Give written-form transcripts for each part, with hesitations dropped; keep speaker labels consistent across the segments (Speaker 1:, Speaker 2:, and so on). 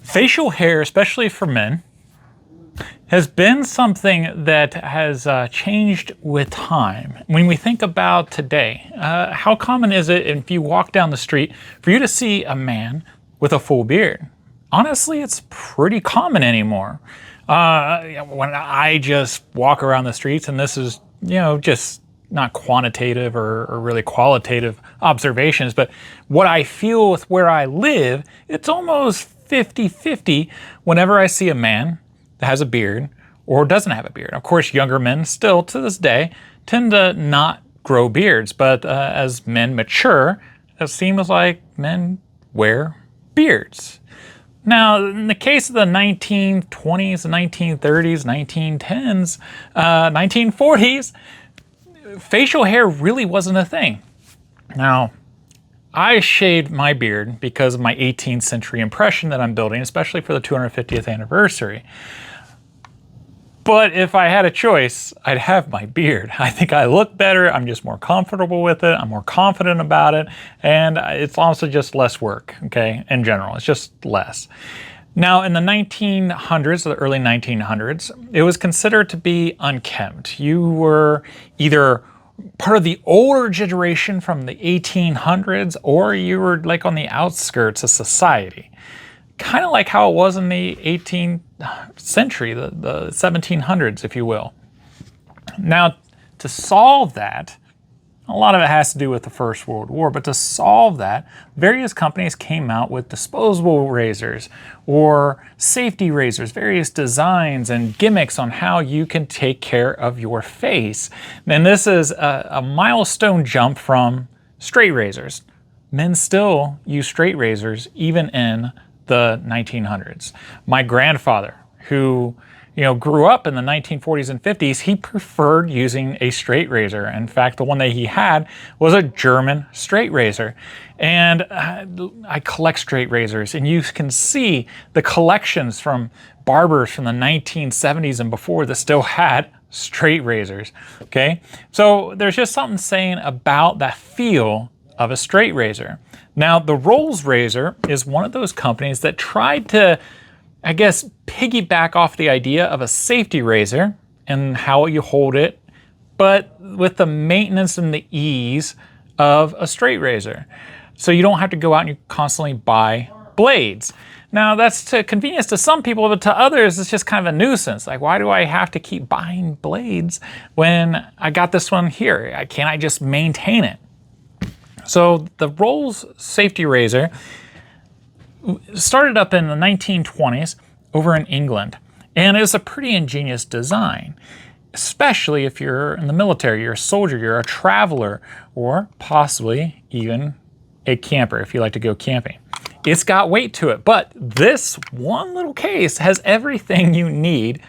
Speaker 1: Facial hair, especially for men, has been something that has changed with time. When we think about today, how common is it if you walk down the street for you to see a man with a full beard? Honestly, it's pretty common anymore. When I just walk around the streets, and this is, just not quantitative or really qualitative observations, but what I feel with where I live, it's almost 50-50 whenever I see a man that has a beard or doesn't have a beard. Of course, younger men still to this day tend to not grow beards, but as men mature, it seems like men wear beards. Now, in the case of the 1920s, 1930s, 1910s, 1940s, facial hair really wasn't a thing. Now, I shaved my beard because of my 18th century impression that I'm building, especially for the 250th anniversary. But if I had a choice, I'd have my beard. I think I look better, I'm just more comfortable with it, I'm more confident about it, and it's also just less work, okay, in general, it's just less. Now, in the 1900s, the early 1900s, it was considered to be unkempt. You were either part of the older generation from the 1800s, or you were like on the outskirts of society. Kind of like how it was in the 18th century, the 1700s, if you will. Now, to solve that, a lot of it has to do with the First World War, but to solve that, various companies came out with disposable razors or safety razors, various designs and gimmicks on how you can take care of your face. And this is a milestone jump from straight razors. Men still use straight razors even in the 1900s. My grandfather, who grew up in the 1940s and 50s, he preferred using a straight razor. In fact, the one that he had was a German straight razor. And I collect straight razors, and you can see the collections from barbers from the 1970s and before that still had straight razors, okay? So there's just something saying about that feel of a straight razor. Now, the Rolls razor is one of those companies that tried to, I guess, piggyback off the idea of a safety razor and how you hold it, but with the maintenance and the ease of a straight razor. So you don't have to go out and you constantly buy blades. Now, that's to convenience to some people, but to others, it's just kind of a nuisance. Like, why do I have to keep buying blades when I got this one here? Can't I just maintain it? So the Rolls safety razor started up in the 1920s over in England, and it was a pretty ingenious design, especially if you're in the military, you're a soldier, you're a traveler, or possibly even a camper if you like to go camping. It's got weight to it, but this one little case has everything you need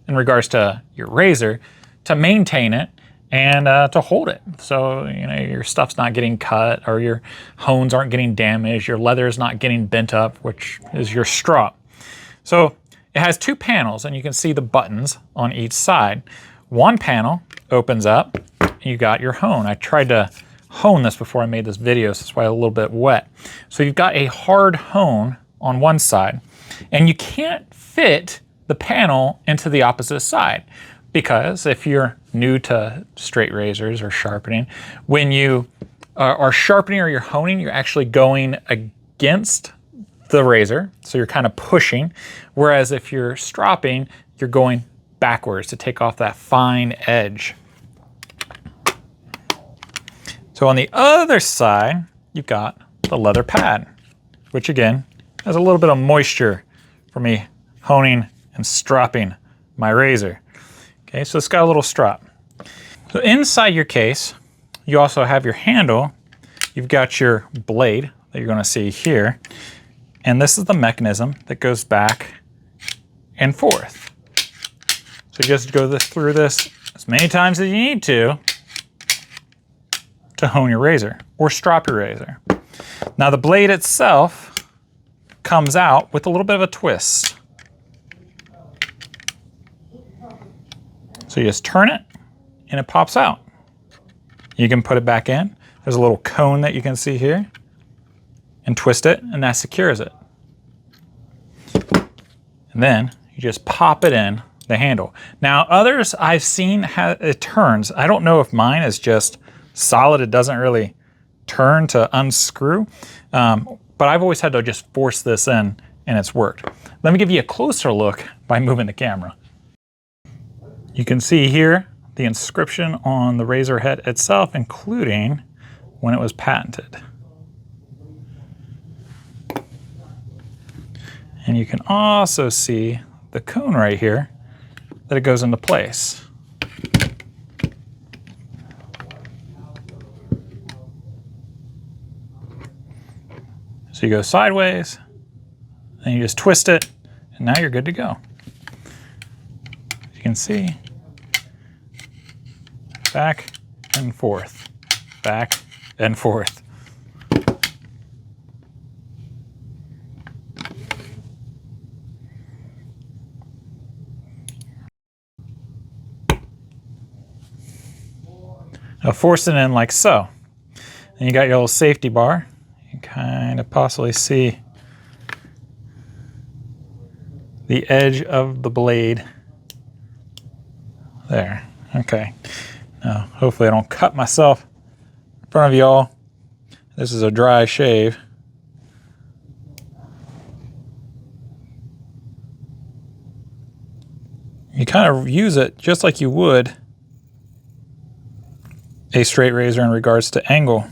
Speaker 1: in regards to your razor to maintain it and to hold it. So, your stuff's not getting cut, or your hones aren't getting damaged, your leather is not getting bent up, which is your strop. So it has two panels, and you can see the buttons on each side. One panel opens up, and you got your hone. I tried to hone this before I made this video, so that's why it's a little bit wet. So you've got a hard hone on one side, and you can't fit the panel into the opposite side, because if you're new to straight razors or sharpening, when you are sharpening or you're honing, you're actually going against the razor, so you're kind of pushing, whereas if you're stropping, you're going backwards to take off that fine edge. So on the other side, you've got the leather pad, which again has a little bit of moisture for me honing and stropping my razor. Okay, so it's got a little strop. So inside your case, you also have your handle. You've got your blade that you're going to see here. And this is the mechanism that goes back and forth. So you just go through this as many times as you need to hone your razor or strop your razor. Now the blade itself comes out with a little bit of a twist. So you just turn it and it pops out. You can put it back in. There's a little cone that you can see here, and twist it, and that secures it. and then you just pop it in the handle. Now others I've seen it turns. I don't know if mine is just solid, it doesn't really turn to unscrew, but I've always had to just force this in and it's worked. Let me give you a closer look by moving the camera. You can see here the inscription on the razor head itself, including when it was patented. And you can also see the cone right here that it goes into place. So you go sideways, and you just twist it, and now you're good to go. As you can see, back and forth, back and forth. Now force it in like so. And you got your little safety bar. You can kind of possibly see the edge of the blade there. Okay. Now, hopefully I don't cut myself in front of y'all. This is a dry shave. You kind of use it just like you would a straight razor in regards to angle.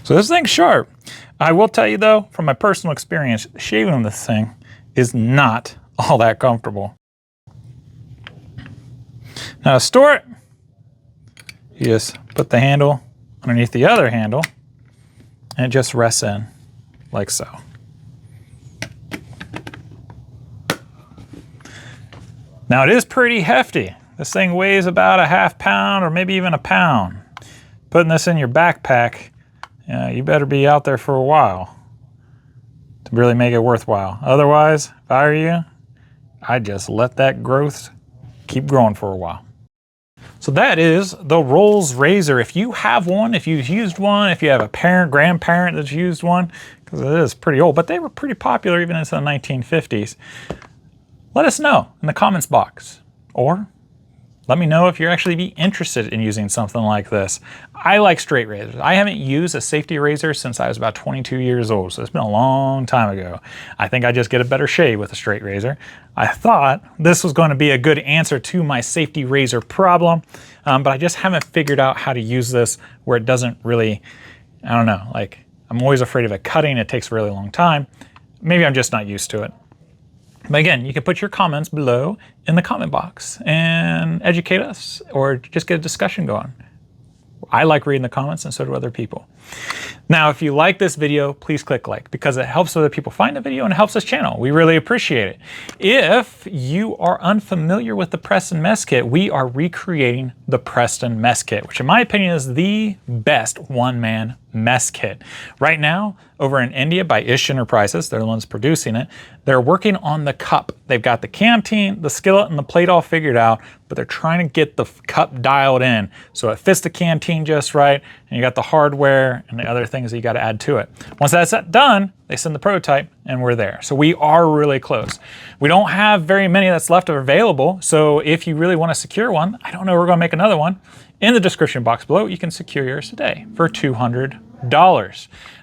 Speaker 1: So this thing's sharp. I will tell you though, from my personal experience, shaving this thing is not all that comfortable. Now to store it, you just put the handle underneath the other handle and it just rests in like so. Now it is pretty hefty. This thing weighs about a ½ pound or maybe even a pound. Putting this in your backpack, you better be out there for a while to really make it worthwhile. Otherwise, if I were you, I'd just let that growth keep growing for a while. So that is the Rolls razor. If you have one, if you've used one, if you have a parent, grandparent that's used one, because it is pretty old, but they were pretty popular even into the 1950s, let us know in the comments box. Or let me know if you're actually be interested in using something like this. I like straight razors. I haven't used a safety razor since I was about 22 years old, so it's been a long time ago. I think I just get a better shave with a straight razor. I thought this was going to be a good answer to my safety razor problem, but I just haven't figured out how to use this where it doesn't really, I don't know, like I'm always afraid of it cutting. It takes a really long time. Maybe I'm just not used to it. But again, you can put your comments below in the comment box and educate us or just get a discussion going. I like reading the comments and so do other people. Now, if you like this video, please click like because it helps other people find the video and it helps this channel. We really appreciate it. If you are unfamiliar with the Preston Mess Kit, we are recreating the Preston Mess Kit, which in my opinion is the best one-man mess kit. Right now, over in India by Ish Enterprises, they're the ones producing it, they're working on the cup. They've got the canteen, the skillet, and the plate all figured out, but they're trying to get the cup dialed in so it fits the canteen just right, and you got the hardware and the other things that you got to add to it. Once that's done, they send the prototype and we're there. So we are really close. We don't have very many that's left available, so if you really want to secure one, I don't know, we're going to make another one. In the description box below, you can secure yours today for $200.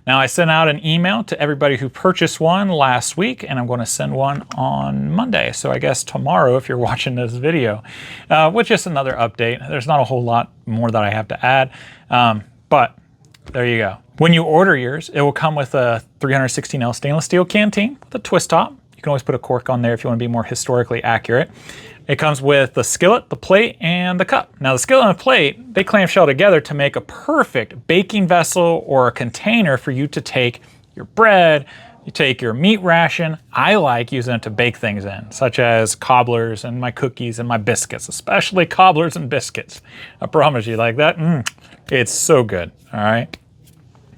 Speaker 1: Now I sent out an email to everybody who purchased one last week, and I'm going to send one on Monday. So I guess tomorrow, if you're watching this video, with just another update. There's not a whole lot more that I have to add, but there you go. When you order yours, it will come with a 316L stainless steel canteen with a twist top. You can always put a cork on there if you want to be more historically accurate. It comes with the skillet, the plate, and the cup. Now the skillet and the plate, they clamshell together to make a perfect baking vessel or a container for you to take your bread, you take your meat ration. I like using it to bake things in, such as cobblers and my cookies and my biscuits, especially cobblers and biscuits. I promise you, like that, it's so good, all right?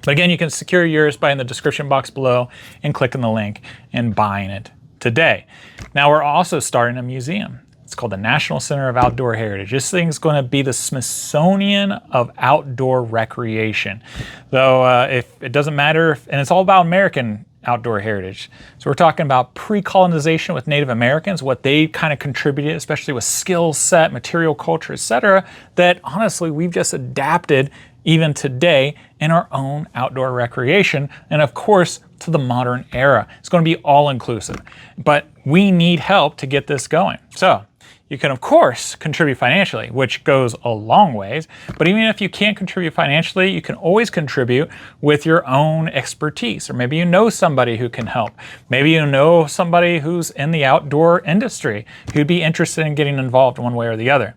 Speaker 1: But again, you can secure yours by in the description box below and clicking the link and buying it today. Now we're also starting a museum. It's called the National Center of Outdoor Heritage. This thing's going to be the Smithsonian of outdoor recreation. So if it doesn't matter, and it's all about American outdoor heritage. So we're talking about pre-colonization with Native Americans, what they kind of contributed, especially with skill set, material culture, etc., that honestly we've just adapted even today in our own outdoor recreation, and of course to the modern era. It's going to be all inclusive, but we need help to get this going. So you can of course contribute financially, which goes a long ways, but even if you can't contribute financially, you can always contribute with your own expertise, or maybe you know somebody who can help. Maybe you know somebody who's in the outdoor industry who'd be interested in getting involved one way or the other.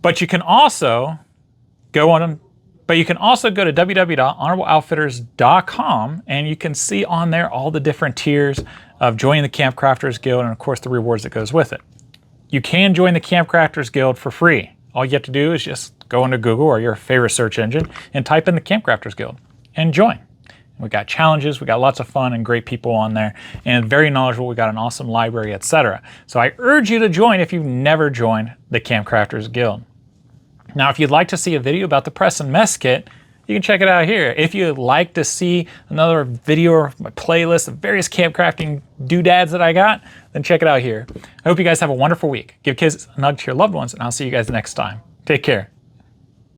Speaker 1: But you can also go to www.honorableoutfitters.com, and you can see on there all the different tiers of joining the Camp Crafters Guild and of course the rewards that goes with it. You can join the Camp Crafters Guild for free. All you have to do is just go into Google or your favorite search engine and type in the Camp Crafters Guild and join. We got challenges, we got lots of fun and great people on there, and very knowledgeable. We got an awesome library, etc. So I urge you to join if you've never joined the Camp Crafters Guild. Now, if you'd like to see a video about the Preston Mess Kit, you can check it out here. If you'd like to see another video or my playlist of various camp crafting doodads that I got, then check it out here. I hope you guys have a wonderful week. Give kids a nudge to your loved ones, and I'll see you guys next time. Take care.